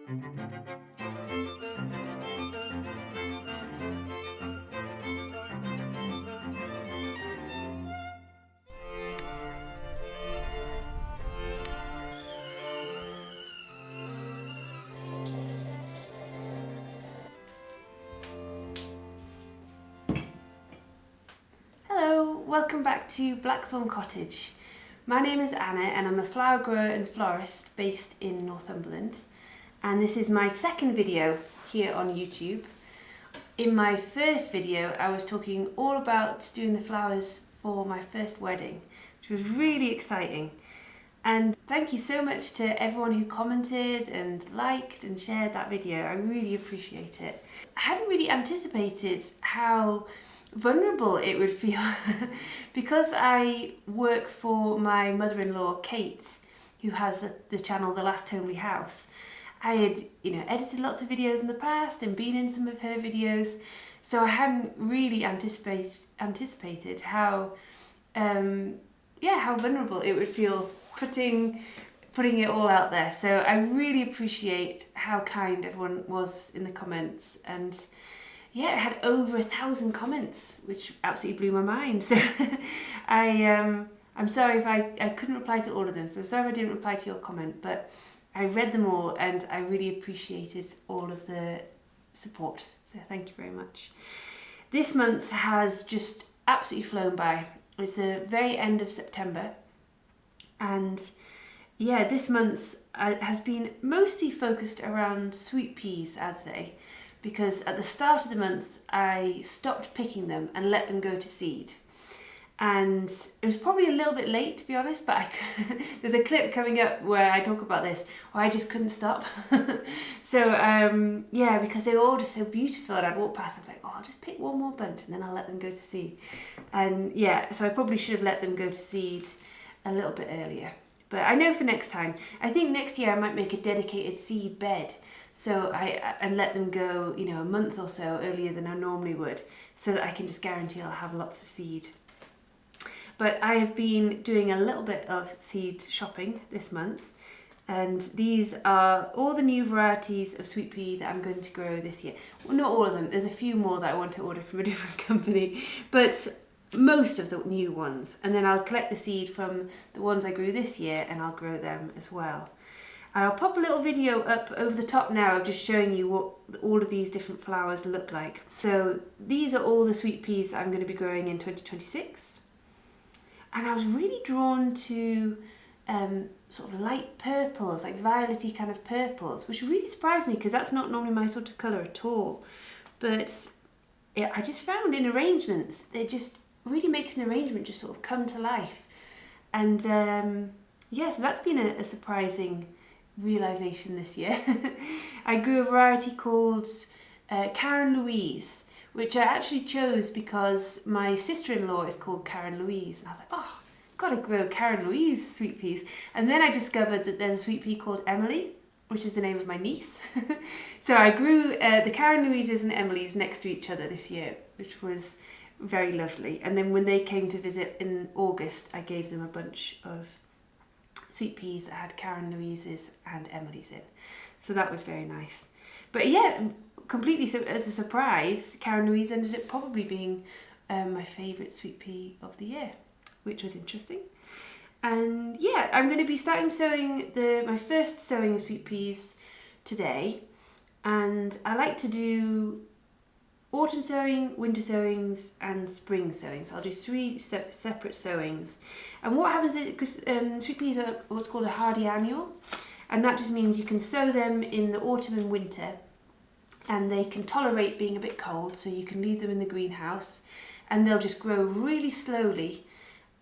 Hello, welcome back to Blackthorn Cottage. My name is Anna and I'm a flower grower and florist based in Northumberland, and this is my second video here on YouTube. In my first video I was talking all about doing the flowers for my first wedding, which was really exciting. And thank you so much to everyone who commented and liked and shared that video. I really appreciate it. I hadn't really anticipated how vulnerable it would feel because I work for my mother-in-law Kate, who has the channel The Last Homely House. I had edited lots of videos in the past and been in some of her videos, so I hadn't really anticipated how how vulnerable it would feel putting it all out there. So I really appreciate how kind everyone was in the comments, and yeah, it had over 1,000 comments, which absolutely blew my mind. So I'm sorry if I couldn't reply to all of them. So I'm sorry if I didn't reply to your comment, but I read them all and I really appreciated all of the support. So thank you very much. This month has just absolutely flown by. It's the very end of September, and yeah, this month has been mostly focused around sweet peas, I'd say, because at the start of the month I stopped picking them and let them go to seed. And it was probably a little bit late, to be honest, but there's a clip coming up where I talk about this, where I just couldn't stop. So yeah, because they were all just so beautiful, and I'd walk past and be like, oh, I'll just pick one more bunch and then I'll let them go to seed. And yeah, so I probably should have let them go to seed a little bit earlier. But I know for next time, I think next year I might make a dedicated seed bed. So and let them go, a month or so earlier than I normally would, so that I can just guarantee I'll have lots of seed. But I have been doing a little bit of seed shopping this month, and these are all the new varieties of sweet pea that I'm going to grow this year. Well, not all of them, there's a few more that I want to order from a different company, but most of the new ones. And then I'll collect the seed from the ones I grew this year and I'll grow them as well. And I'll pop a little video up over the top now of just showing you what all of these different flowers look like. So these are all the sweet peas that I'm going to be growing in 2026. And I was really drawn to sort of light purples, like violet-y kind of purples, which really surprised me because that's not normally my sort of colour at all. But I just found in arrangements, it just really makes an arrangement just sort of come to life. And yeah, so that's been a surprising realisation this year. I grew a variety called Karen Louise, which I actually chose because my sister-in-law is called Karen Louise, and I was like, oh, I've got to grow Karen Louise sweet peas. And then I discovered that there's a sweet pea called Emily, which is the name of my niece. So I grew the Karen Louises and Emilys next to each other this year, which was very lovely. And then when they came to visit in August, I gave them a bunch of sweet peas that had Karen Louises and Emily's in. So that was very nice. But yeah, completely so as a surprise, Karen Louise ended up probably being my favourite sweet pea of the year, which was interesting. And yeah, I'm going to be starting sowing my first sowing of sweet peas today. And I like to do autumn sowing, winter sowings and spring sowings. So I'll do 3 separate sowings. And what happens is, because sweet peas are what's called a hardy annual, and that just means you can sow them in the autumn and winter, and they can tolerate being a bit cold, so you can leave them in the greenhouse and they'll just grow really slowly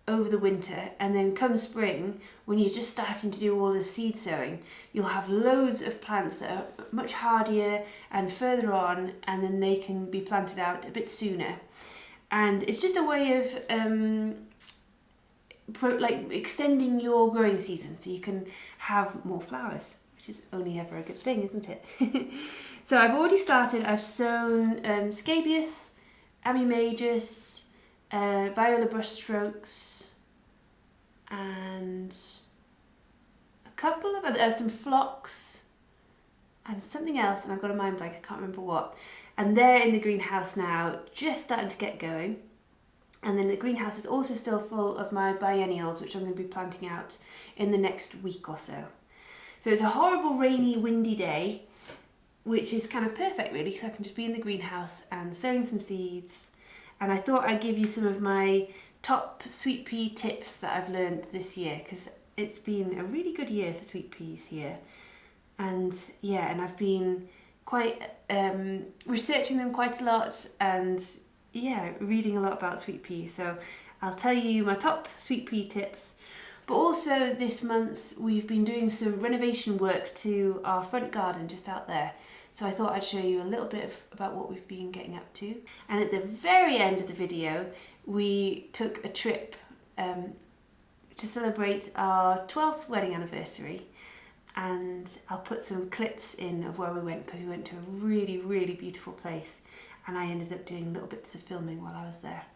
over the winter. And then come spring, when you're just starting to do all the seed sowing, you'll have loads of plants that are much hardier and further on, and then they can be planted out a bit sooner. And it's just a way of like extending your growing season, so you can have more flowers, which is only ever a good thing, isn't it? So I've already started. I've sown scabious, amimagus, viola brushstrokes, and a couple of some phlox, and something else, and I've got a mind blank, I can't remember what. And they're in the greenhouse now, just starting to get going. And then the greenhouse is also still full of my biennials, which I'm going to be planting out in the next week or so. So it's a horrible, rainy, windy day, which is kind of perfect really, because I can just be in the greenhouse and sowing some seeds. And I thought I'd give you some of my top sweet pea tips that I've learned this year, because it's been a really good year for sweet peas here. And yeah, and I've been quite researching them quite a lot, and yeah, reading a lot about sweet peas. So I'll tell you my top sweet pea tips. But also this month we've been doing some renovation work to our front garden just out there. So I thought I'd show you a little bit about what we've been getting up to. And at the very end of the video, we took a trip to celebrate our 12th wedding anniversary. And I'll put some clips in of where we went, because we went to a really, really beautiful place. And I ended up doing little bits of filming while I was there.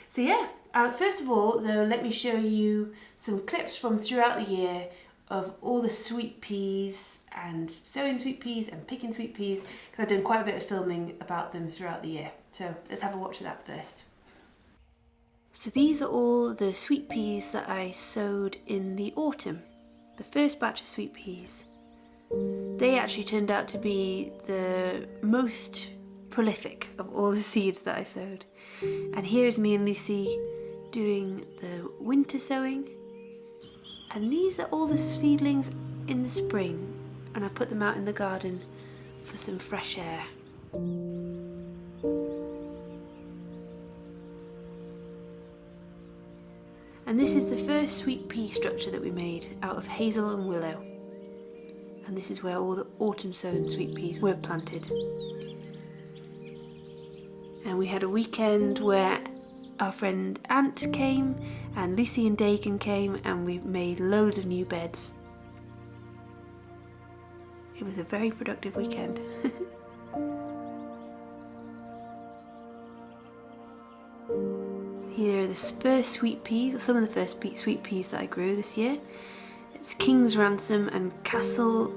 So yeah, first of all though, let me show you some clips from throughout the year of all the sweet peas and sowing sweet peas and picking sweet peas, because I've done quite a bit of filming about them throughout the year. So let's have a watch of that first. So these are all the sweet peas that I sowed in the autumn, the first batch of sweet peas. They actually turned out to be the most prolific of all the seeds that I sowed. And here's me and Lucy doing the winter sowing. And these are all the seedlings in the spring, and I put them out in the garden for some fresh air. And this is the first sweet pea structure that we made out of hazel and willow. And this is where all the autumn sown sweet peas were planted. And we had a weekend where our friend Ant came and Lucy and Dagan came, and we made loads of new beds. It was a very productive weekend. Here are the first sweet peas, or some of the first sweet peas that I grew this year. It's King's Ransom and Castle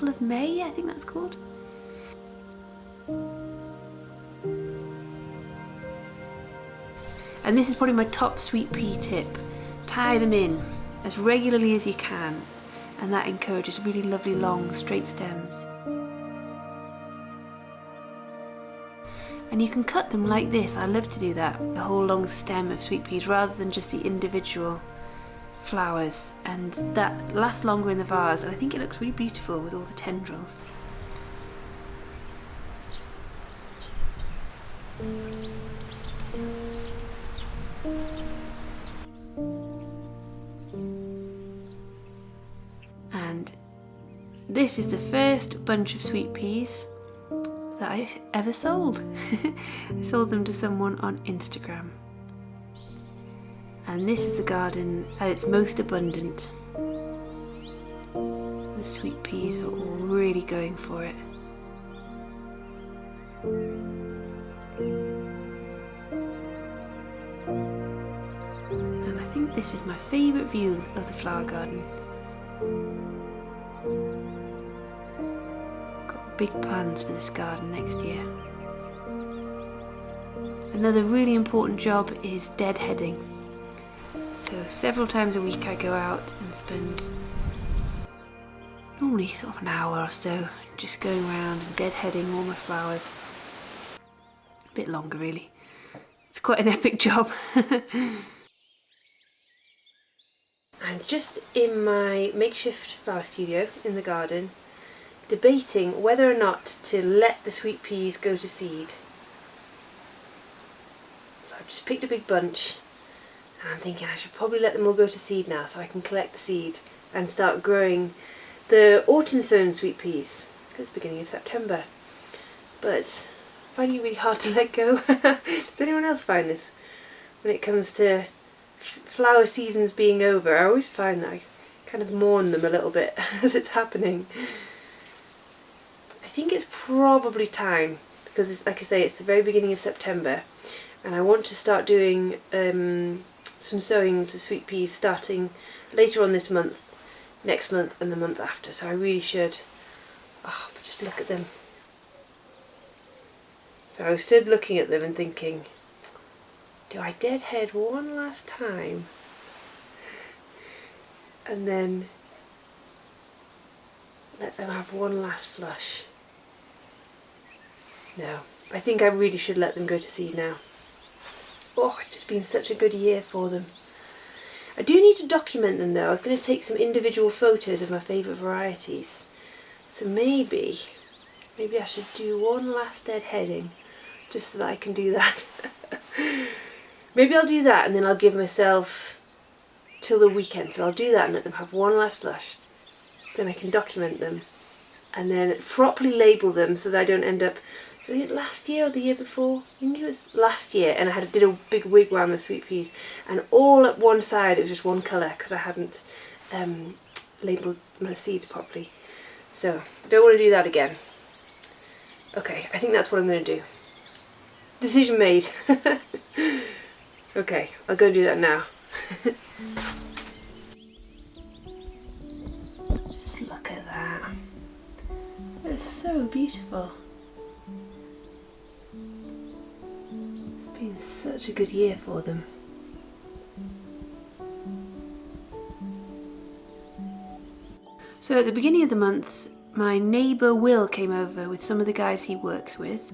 of May, I think that's called. And this is probably my top sweet pea tip. Tie them in as regularly as you can, and that encourages really lovely long straight stems. And you can cut them like this. I love to do that, the whole long stem of sweet peas rather than just the individual flowers, and that lasts longer in the vase, and I think it looks really beautiful with all the tendrils. And this is the first bunch of sweet peas that I ever sold. I sold them to someone on Instagram. And this is the garden at its most abundant. The sweet peas are all really going for it. And I think this is my favourite view of the flower garden. Got big plans for this garden next year. Another really important job is deadheading. So several times a week I go out and spend normally sort of an hour or so just going around and deadheading all my flowers. A bit longer really. It's quite an epic job. I'm just in my makeshift flower studio in the garden, debating whether or not to let the sweet peas go to seed. So I've just picked a big bunch, and I'm thinking I should probably let them all go to seed now so I can collect the seed and start growing the autumn sown sweet peas, because it's the beginning of September. But I'm finding it really hard to let go. Does anyone else find this? When it comes to flower seasons being over, I always find that I kind of mourn them a little bit as it's happening. I think it's probably time, because it's, like I say, it's the very beginning of September, and I want to start doing some sowings of sweet peas starting later on this month, next month and the month after, so I really should. Oh, but just Just look at them. So I stood looking at them and thinking, do I deadhead one last time? And then let them have one last flush? No, I think I really should let them go to seed now. Oh, it's just been such a good year for them. I do need to document them though. I was going to take some individual photos of my favourite varieties. So maybe I should do one last deadheading, just so that I can do that. Maybe I'll do that and then I'll give myself till the weekend. So I'll do that and let them have one last flush. Then I can document them and then properly label them so that I don't end up... So was it last year or the year before? I think it was last year, and I did a big wigwam of sweet peas, and all at one side it was just one colour because I hadn't labelled my seeds properly. So I don't want to do that again. Okay, I think that's what I'm going to do. Decision made. Okay, I'll go do that now. Just look at that. It's so beautiful. It's been such a good year for them. So at the beginning of the month, my neighbour Will came over with some of the guys he works with,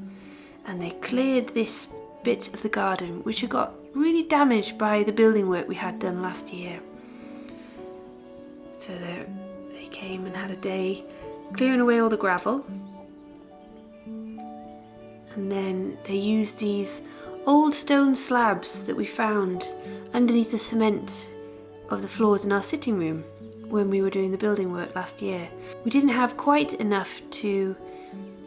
and they cleared this bit of the garden which had got really damaged by the building work we had done last year. So they came and had a day clearing away all the gravel, and then they used these old stone slabs that we found underneath the cement of the floors in our sitting room when we were doing the building work last year. We didn't have quite enough to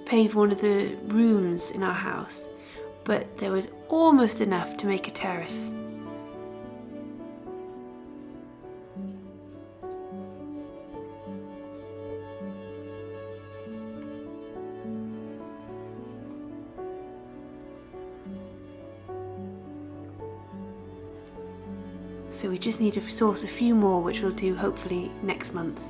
pave one of the rooms in our house, but there was almost enough to make a terrace. So we just need to source a few more, which we'll do hopefully next month.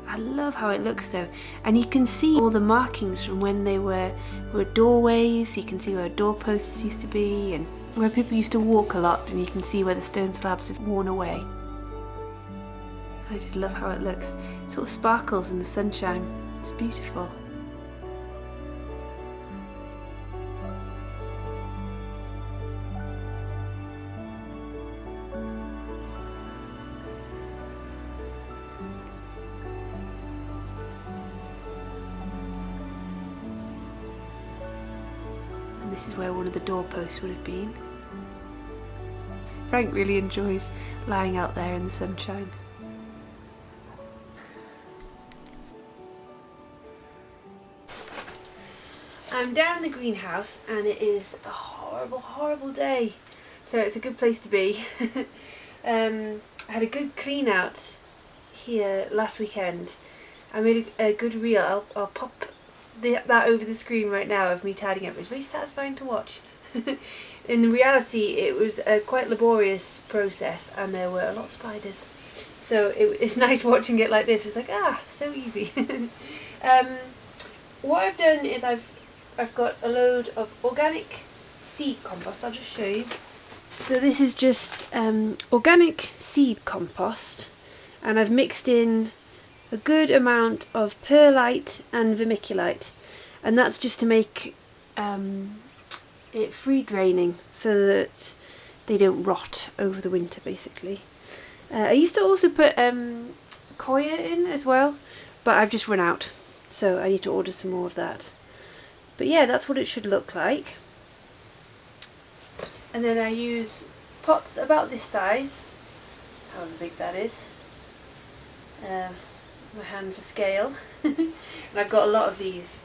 I love how it looks though, and you can see all the markings from when they were doorways. You can see where doorposts used to be and where people used to walk a lot, and you can see where the stone slabs have worn away. I just love how it looks. It sort of sparkles in the sunshine. It's beautiful. This is where one of the doorposts would have been. Frank really enjoys lying out there in the sunshine. I'm down in the greenhouse and it is a horrible, horrible day. So it's a good place to be. I had a good clean out here last weekend. I made a good reel. I'll pop that over the screen right now of me tidying up. It's very satisfying to watch. In reality it was a quite laborious process and there were a lot of spiders, so it's nice watching it like this. It's like, so easy. What I've done is I've got a load of organic seed compost. I'll just show you. So this is just organic seed compost, and I've mixed in a good amount of perlite and vermiculite, and that's just to make it free draining so that they don't rot over the winter basically. I used to also put coir in as well, but I've just run out, so I need to order some more of that. But yeah, that's what it should look like. And then I use pots about this size, however big that is. My hand for scale. And I've got a lot of these.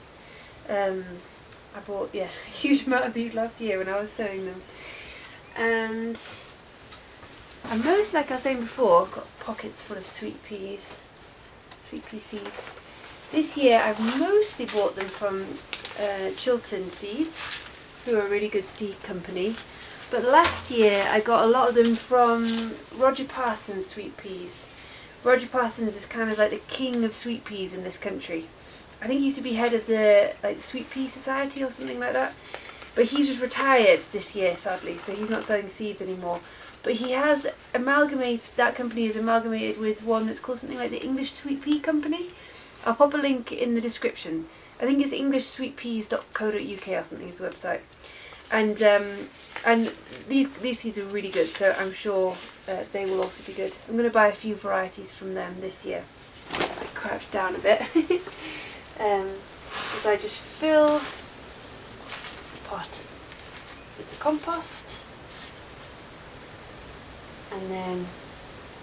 I bought a huge amount of these last year when I was sowing them. And I mostly, like I was saying before, got pockets full of sweet pea seeds. This year I've mostly bought them from Chiltern Seeds, who are a really good seed company. But last year I got a lot of them from Roger Parsons sweet peas. Roger Parsons is kind of like the king of sweet peas in this country. I think he used to be head of the Sweet Pea Society or something like that. But he's just retired this year, sadly, so he's not selling seeds anymore. But he has amalgamated, that company is amalgamated with one that's called something like the English Sweet Pea Company. I'll pop a link in the description. I think it's englishsweetpeas.co.uk or something is the website. And these seeds are really good, so I'm sure they will also be good. I'm going to buy a few varieties from them this year. I crouch down a bit. As I just fill the pot with the compost. And then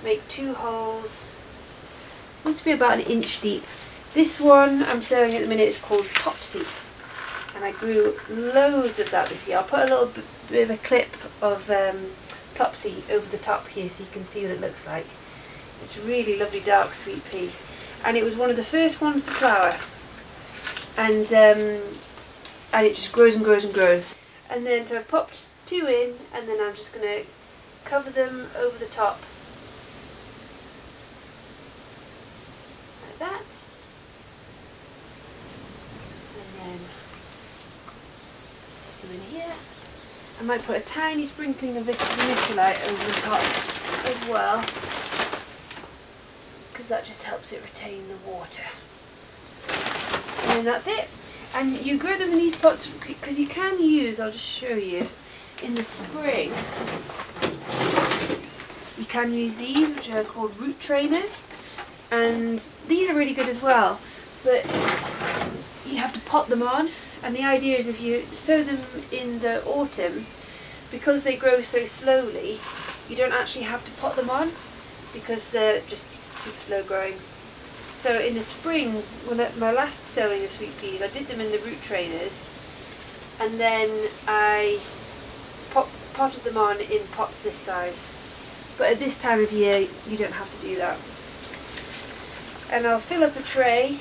make 2 holes. It wants to be about 1 inch deep. This one I'm sowing at the minute is called Topsy, and I grew loads of that this year. I'll put a little bit of a clip of Topsy over the top here so you can see what it looks like. It's really lovely dark sweet pea, and it was one of the first ones to flower, and it just grows and grows and grows. And then so I've popped 2 in, and then I'm just going to cover them over the top like that, and then put them in here. I might put a tiny sprinkling of vermiculite over the top as well, because that just helps it retain the water. And then that's it. And you grow them in these pots because you can use, I'll just show you, in the spring you can use these, which are called root trainers, and these are really good as well, but you have to pot them on. And the idea is if you sow them in the autumn, because they grow so slowly, you don't actually have to pot them on because they're just super slow growing. So in the spring, when my last sowing of sweet peas, I did them in the root trainers, and then I potted them on in pots this size. But at this time of year, you don't have to do that. And I'll fill up a tray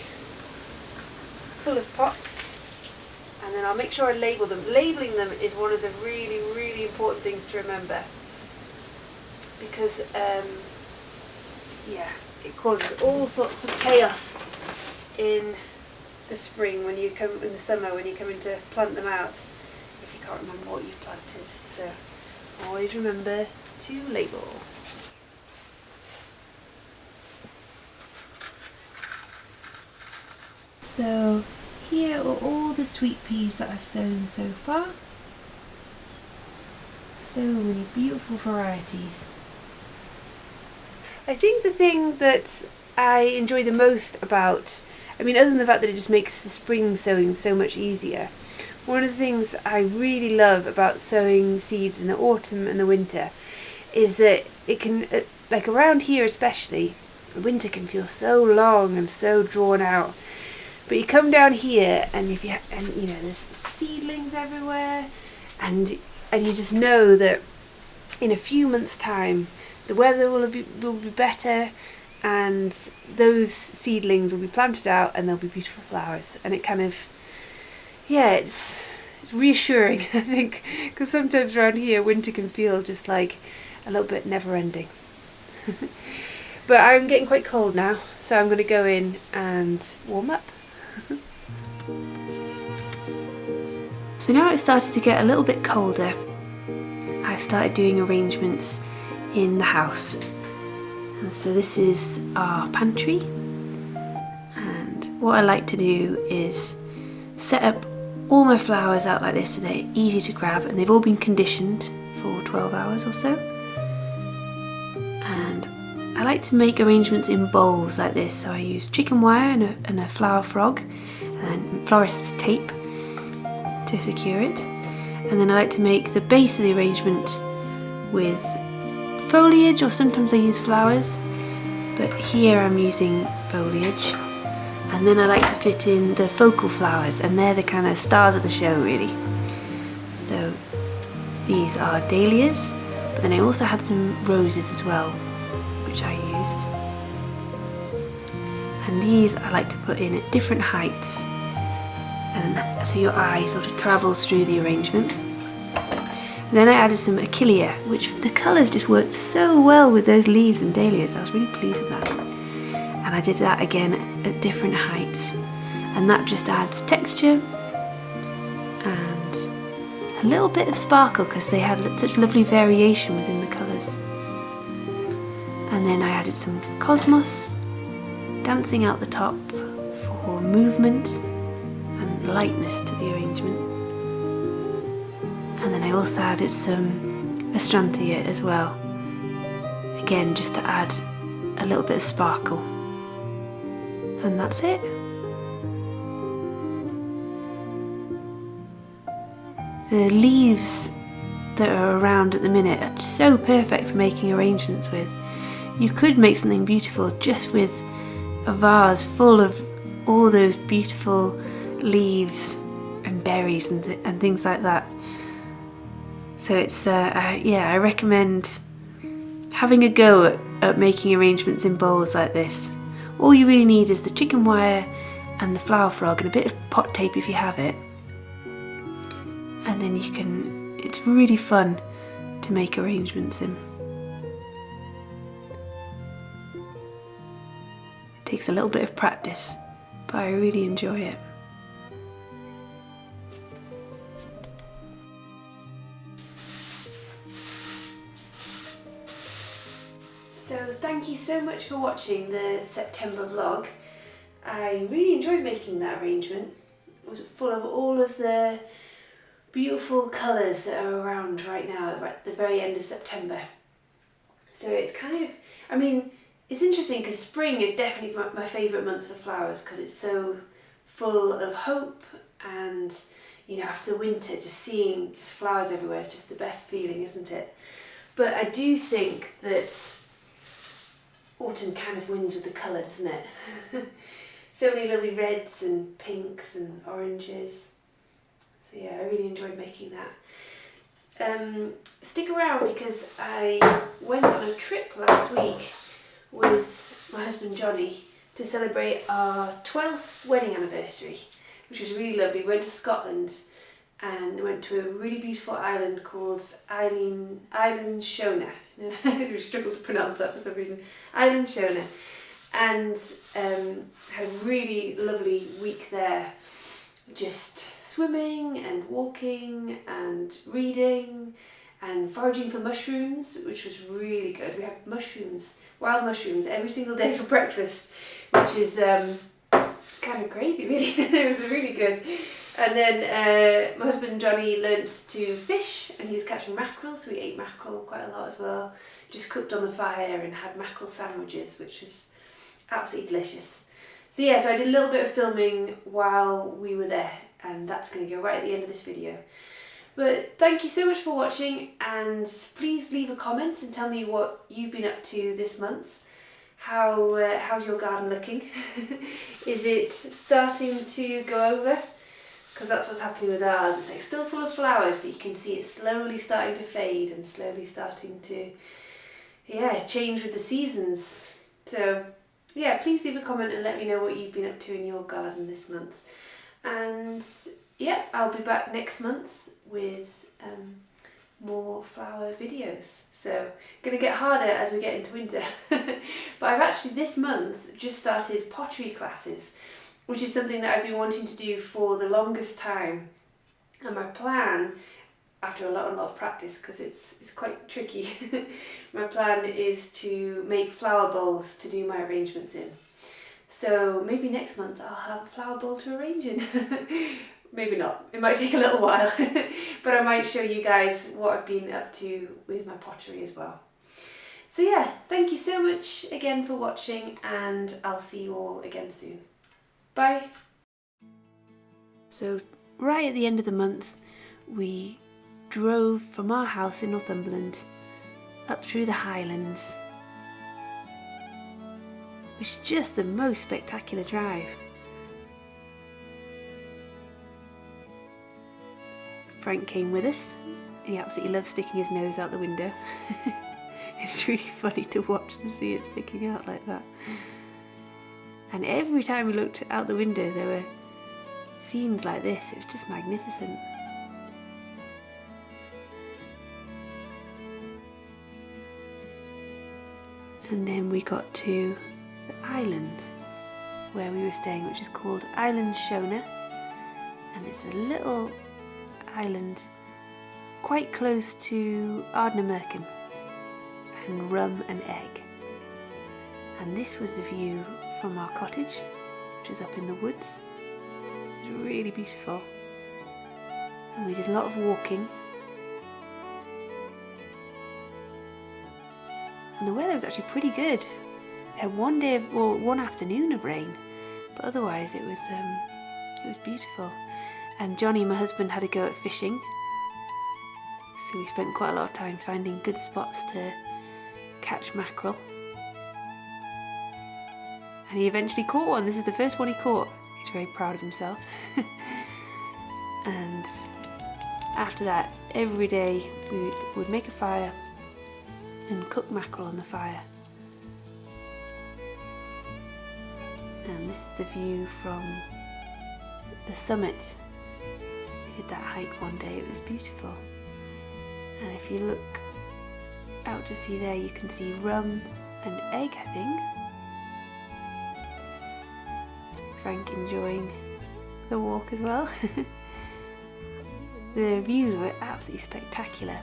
full of pots, and then I'll make sure I label them. Labelling them is one of the really, really important things to remember, because yeah, it causes all sorts of chaos in the spring when you come, in the summer when you come in to plant them out, if you can't remember what you've planted. So always remember to label. So here are all the sweet peas that I've sown so far. So many beautiful varieties. I think the thing that I enjoy the most about, I mean, other than the fact that it just makes the spring sowing so much easier, one of the things I really love about sowing seeds in the autumn and the winter is that it can, like around here especially, the winter can feel so long and so drawn out. But you come down here and you know, there's seedlings everywhere, and you just know that in a few months' time the weather will be better, and those seedlings will be planted out and there'll be beautiful flowers. And it kind of, yeah, it's reassuring, I think, because sometimes around here winter can feel just like a little bit never-ending. But I'm getting quite cold now, so I'm going to go in and warm up. So now it's started to get a little bit colder, I started doing arrangements in the house. And so this is our pantry, and what I like to do is set up all my flowers out like this so they're easy to grab, and they've all been conditioned for 12 hours or so. And I like to make arrangements in bowls like this, so I use chicken wire and a flower frog and florist's tape to secure it. And then I like to make the base of the arrangement with foliage, or sometimes I use flowers, but here I'm using foliage. And then I like to fit in the focal flowers, and they're the kind of stars of the show really. So these are dahlias, but then I also had some roses as well, which I used. And these I like to put in at different heights, and so your eye sort of travels through the arrangement. And then I added some achillea, which the colours just worked so well with those leaves and dahlias. I was really pleased with that. And I did that again at different heights. and that just adds texture and a little bit of sparkle because they had such lovely variation within the colours. And then I added some cosmos dancing out the top for movement and lightness to the arrangement. And then I also added some astranthia as well, again just to add a little bit of sparkle. And that's it. The leaves that are around at the minute are so perfect for making arrangements with. You could make something beautiful just with a vase full of all those beautiful leaves and berries and things like that. So it's yeah, I recommend having a go at making arrangements in bowls like this. All you really need is the chicken wire and the flower frog and a bit of pot tape if you have it. And then you can, it's really fun to make arrangements in. It takes a little bit of practice, but I really enjoy it. So thank you so much for watching the September vlog. I really enjoyed making that arrangement. It was full of all of the beautiful colours that are around right now at the very end of September. So it's kind of, I mean, it's interesting because spring is definitely my favourite month for flowers because it's so full of hope, and you know, after the winter, just seeing just flowers everywhere is just the best feeling, isn't it? But I do think that autumn kind of wins with the colour, doesn't it? So many lovely reds and pinks and oranges. So yeah, I really enjoyed making that. Stick around because I went on a trip last week with my husband Johnny to celebrate our 12th wedding anniversary, which was really lovely. We went to Scotland and went to a really beautiful island called Island Shona. I really struggled to pronounce that for some reason. Island Shona. And had a really lovely week there, just swimming and walking and reading and foraging for mushrooms, which was really good. We had mushrooms, wild mushrooms, every single day for breakfast, which is kind of crazy really. It was really good. And then my husband Johnny learnt to fish, and he was catching mackerel, so we ate mackerel quite a lot as well. Just cooked on the fire and had mackerel sandwiches, which was absolutely delicious. So yeah, so I did a little bit of filming while we were there, and that's going to go right at the end of this video. But thank you so much for watching, and please leave a comment and tell me what you've been up to this month. How's your garden looking? Is it starting to go over? Because that's what's happening with ours. It's like still full of flowers, but you can see it slowly starting to fade and slowly starting to, yeah, change with the seasons. So yeah, please leave a comment and let me know what you've been up to in your garden this month. And yeah, I'll be back next month with more flower videos. So gonna get harder as we get into winter. But I've actually this month just started pottery classes, which is something that I've been wanting to do for the longest time. And my plan, after a lot of practice, because it's quite tricky, my plan is to make flower bowls to do my arrangements in. So maybe next month I'll have a flower bowl to arrange in. Maybe not, it might take a little while, but I might show you guys what I've been up to with my pottery as well. So yeah, thank you so much again for watching, and I'll see you all again soon. Bye! So right at the end of the month, we drove from our house in Northumberland up through the Highlands, which is just the most spectacular drive. Frank came with us. He absolutely loves sticking his nose out the window. It's really funny to watch and see it sticking out like that. And every time we looked out the window there were scenes like this. It was just magnificent. And then we got to the island, where we were staying, which is called Island Shona, and it's a little island quite close to Ardnamurchan and Rum and Egg. And this was the view from our cottage, which is up in the woods. It was really beautiful, and we did a lot of walking, and the weather was actually pretty good. We had one afternoon of rain, but otherwise it was beautiful. And Johnny, my husband, had a go at fishing, so we spent quite a lot of time finding good spots to catch mackerel. And he eventually caught one. This is the first one he caught. He's very proud of himself. And after that, every day we would make a fire and cook mackerel on the fire. And this is the view from the summit. We did that hike one day, it was beautiful. And if you look out to sea there, you can see Rum and Egg, I think. Frank enjoying the walk as well. The views were absolutely spectacular.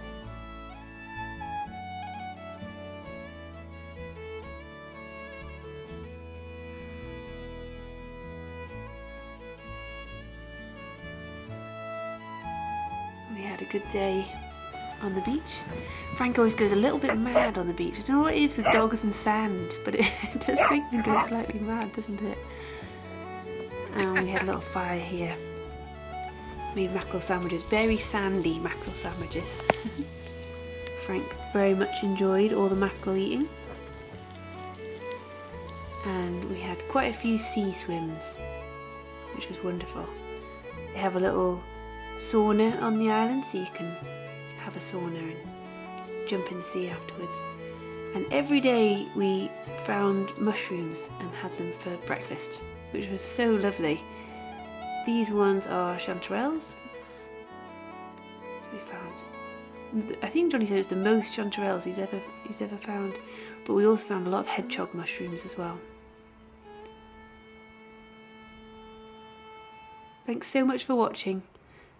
We had a good day on the beach. Frank always goes a little bit mad on the beach. I don't know what it is with dogs and sand, but it does make them go slightly mad, doesn't it? And we had a little fire here. Made mackerel sandwiches, very sandy mackerel sandwiches. Frank very much enjoyed all the mackerel eating. And we had quite a few sea swims, which was wonderful. They have a little sauna on the island, so you can have a sauna and jump in the sea afterwards. And every day we found mushrooms and had them for breakfast, which was so lovely. These ones are chanterelles. So we found, I think Johnny said it's the most chanterelles he's ever found, but we also found a lot of hedgehog mushrooms as well. Thanks so much for watching.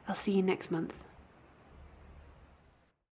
I'll see you next month.